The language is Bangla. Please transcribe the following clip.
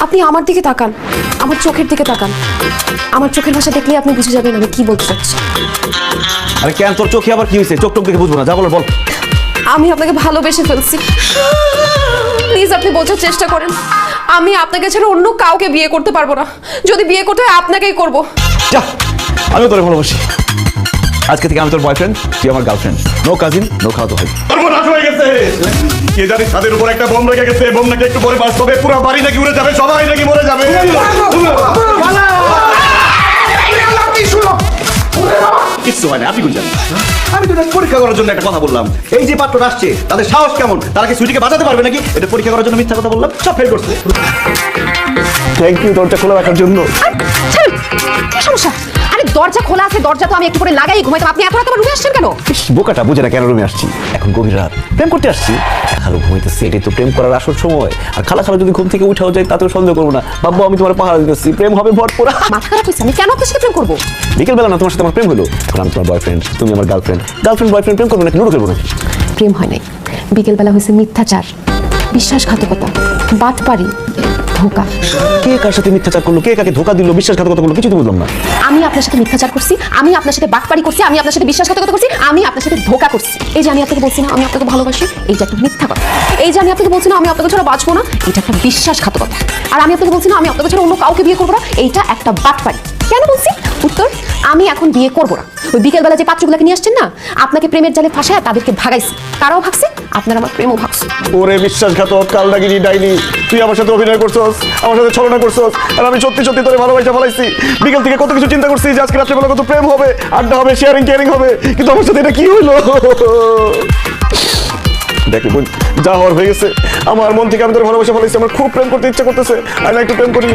আপনি আমার দিকে তাকান, আমার চোখের দিকে তাকান। আমার চোখের ভাষা দেখলে আপনি বুঝে যাবেন আমি কি বলতে চাচ্ছি। আরে কেন তোর চোখে আবার কি হয়েছে? চোখ টোক দেখে বুঝবো না, যা বলার বল। আমি আপনাকে ভালোবেসে ফেলছি। প্লিজ আপনি বোঝার চেষ্টা করেন, আমি আপনাকে ছাড়া অন্য কাউকে বিয়ে করতে পারবো না। যদি বিয়ে করতে হয় আপনাকেই করব। যা, আমিও তোরে ভালোবাসি। আজকে থেকে আমি তোর বয়ফ্রেন্ড, তুই আমার গার্লফ্রেন্ড। নো কাজিন, নো খাওয়া ভাই। সর্বনাশ হয়ে গেছে। কে জানে ছাদের উপর একটা বোম লেগে গেছে। বোম নাকি একটু পরে বাস্তবে পুরো বাড়ি নাকি উড়ে যাবে, সবাই নাকি মরে যাবে। কিচ্ছু হয় না, আপনি কোন জানেন? আমি তো পরীক্ষা করার জন্য একটা কথা বললাম। এই যে পাত্র আসছে তাদের সাহস কেমন, তারা কি সুইটিকে বাঁচাতে পারবে নাকি? এটা পরীক্ষা করার জন্য মিথ্যা কথা বললাম, সব ফেল করছে। থ্যাংক ইউ দরজা খোলা রাখার জন্য। কি সমস্যা? আরে দরজা খোলা আছে, দরজা তো আমি একটু করে লাগাই ঘুমাইতাম। আপনি এত রাত আমার রুমে আসছেন কেন? বোকাটা বুঝে না কেন রুমে আসছি। এখন গভীর রাত, প্রেম করতে আসছি। খালু ঘুমাইতেছি, এটাই তো প্রেম করার আসল সময়। আর খালা যদি ঘুম থেকে উঠাও যায় তাতেও সন্দেহ করবো না। বাবু আমি তোমার পাহাড় দিতেছি, প্রেম হবে ভরপুর। মাথা খারাপ হয়েছে, আমি কেন আপনার সাথে প্রেম করবো? বিকেলবেলা না তোমার সাথে আমার প্রেম হলো, এখন আমি তোমার বয়ফ্রেন্ড, তুমি আমার গার্লফ্রেন্ড। গার্লফ্রেন্ড বয়ফ্রেন্ড প্রেম করবো নাকি লুডো খেলবো নাকি? প্রেম হয় নাই, বিকেলবেলা হয়েছে মিথ্যাচার, বিশ্বাসঘাতকতা, বাটপারি, ধোকা। কে কার সাথে মিথ্যাচার করলো, কে কাকে ধোকা দিল, বিশ্বাসঘাতকতা করলো, কিছু তো বুঝলাম না। আমি আপনার সাথে মিথ্যাচার করছি, আমি আপনার সাথে বাটপারি করছি, আমি আপনার সাথে বিশ্বাসঘাতকতা করছি, আমি আপনার সাথে ধোকা করছি। এই যে আমি আপনাকে বলছি না আমি আপনাকে ভালোবাসি, এইটা একটা মিথ্যা কথা। এই যে আমি আপনাকে বলছি না আমি আপনাকে ছাড়া বাঁচবো না, এটা একটা বিশ্বাসঘাতকতা। আর আমি আপনাকে বলছি না আমি আপনাকে ছাড়া অন্য কাউকে বিয়ে করবো না, এইটা একটা বাটপারি। কেন বলছি? উত্তর, আমি এখন বিয়ে করবো না। ওই বিকেলবেলা যে পাত্রগুলোকে নিয়ে আসছেন না, আপনাকে প্রেমের জালে ফাঁসায় তাদেরকে ভাগাইছি, তারাও ভাগছে, আপনার আমার প্রেমও ভাগছে। ওরে বিশ্বাসঘাতক, কালনাগিরি, ডাইনি, তুই আমার সাথে অভিনয় করছস, আমার সাথে ছলনা করছস। আর আমি সত্যি সত্যি তোরে ভালোবাসা ফেলাইছি। বিকেল থেকে কত কিছু চিন্তা করছি যে আজকে রাত্রেবেলা কত প্রেম হবে, আড্ডা হবে, শেয়ারিং কেয়ারিং হবে, কিন্তু আমার সাথে এটা কি হইলো? দেখি বোন, যা হওয়ার হয়ে গেছে। আমার মন থেকে আমি তোর ভালোবাসা ফেলাইছি। আমার খুব প্রেম করতে ইচ্ছা করতেছে। আই লাইক টু প্রেম করি।